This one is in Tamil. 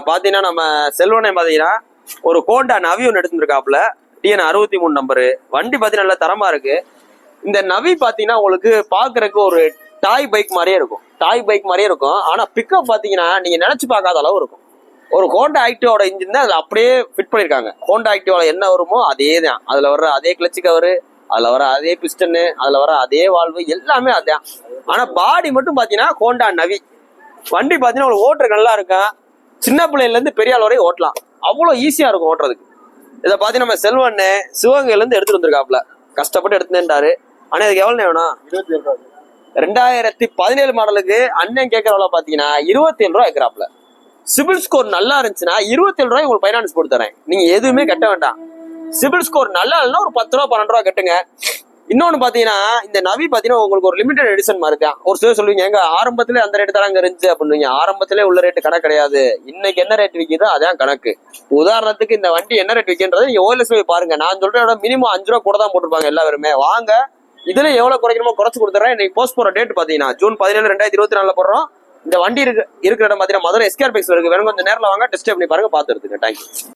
பாத்தீங்கன்னா நம்ம செல்வனை பாத்தீங்கன்னா ஒரு கோண்டா நவி ஒன்று எடுத்துருக்காப்புல TN 63 நம்பரு. வண்டி பாத்தீங்கன்னா நல்லா தரமா இருக்கு. இந்த நவி பாத்தீங்கன்னா உங்களுக்கு பாக்குறதுக்கு ஒரு டாய் பைக் மாதிரியே இருக்கும். ஆனா பிக்கப் பாத்தீங்கன்னா நீங்க நினைச்சு பார்க்காத அளவு இருக்கும். ஒரு ஹோண்டா ஆக்டிவாவோட இன்ஜின் தான் அதுல அப்படியே ஃபிட் பண்ணிருக்காங்க. ஹோண்டா ஆக்டிவால என்ன வருமோ அதே தான். அதுல வர அதே கிளச்சு கவரு, அதுல வர அதே பிஸ்டனு, அதுல வர அதே வால்வு எல்லாமே அதான். ஆனா பாடி மட்டும் பாத்தீங்கன்னா ஹோண்டா நவி. வண்டி பாத்தீங்கன்னா ஒரு ஓட்டுறதுக்கு நல்லா இருக்கும். சின்ன பிள்ளைல இருந்து பெரிய ஆள் வரையும் ஓட்டலாம். அவ்வளவு ஈஸியா இருக்கும் ஓட்டுறதுக்கு. இதை பாத்தீங்கன்னா நம்ம செல்வண்ணே சிவகங்கையில இருந்து எடுத்துட்டு வந்திருக்காப்ல. கஷ்டப்பட்டு எடுத்துட்டாரு. ஆனா இதுக்கு எவ்வளவு வேணும்? 2017 மாடலுக்கு அண்ணன் கேட்கறவள பாத்தீங்கன்னா 27 ரூபா கேட்கறாப்ல. சிபில் ஸ்கோர் நல்லா இருந்துச்சுன்னா 27 ரூபாய் உங்களுக்கு பைனான்ஸ் போட்டு தரேன். நீங்க எதுவுமே கட்ட வேண்டாம். சிபில் ஸ்கோர் நல்லா இல்லைன்னா ஒரு 10 ரூபா 12 ரூபா கட்டுங்க. இன்னொன்னு பாத்தீங்கன்னா இந்த நவி பாத்தீங்கன்னா உங்களுக்கு ஒரு லிமிடெட் எடிஷன் மாதிரி தான். ஒரு சில சொல்லுவீங்க எங்க ஆரம்பத்திலே அந்த ரேட்டு தானங்க இருந்துச்சு அப்படின்னு. ஆரம்பத்திலே உள்ள ரேட்டு கணக்கு கிடையாது. இன்னைக்கு என்ன ரேட் விற்கிதோ அதான் கணக்கு. உதாரணத்துக்கு இந்த வண்டி என்ன ரேட் விற்கின்றது நீங்க OLS போய் பாருங்க. நான் சொல்றேன் மினிமம் 5 ரூபா கூட தான் போட்டிருப்பாங்க எல்லாருமே. வாங்க இதுல எவ்வளவு குறைக்கணுமோ குறைச்சு கொடுத்துறேன். இன்னைக்கு போஸ்ட் போற டேட் பாத்தீங்கன்னா ஜூன் 17 2024 போடுறோம். இந்த வண்டி இருக்கிற இடம் பாத்தீங்கன்னா மதுரை SKR பைக்ஸ்ல இருக்கு. வேணும் கொஞ்சம் நேரில் வாங்க, டெஸ்ட் பண்ணி பாருங்க, பார்த்து எடுத்துங்க. தேங்க்யூ.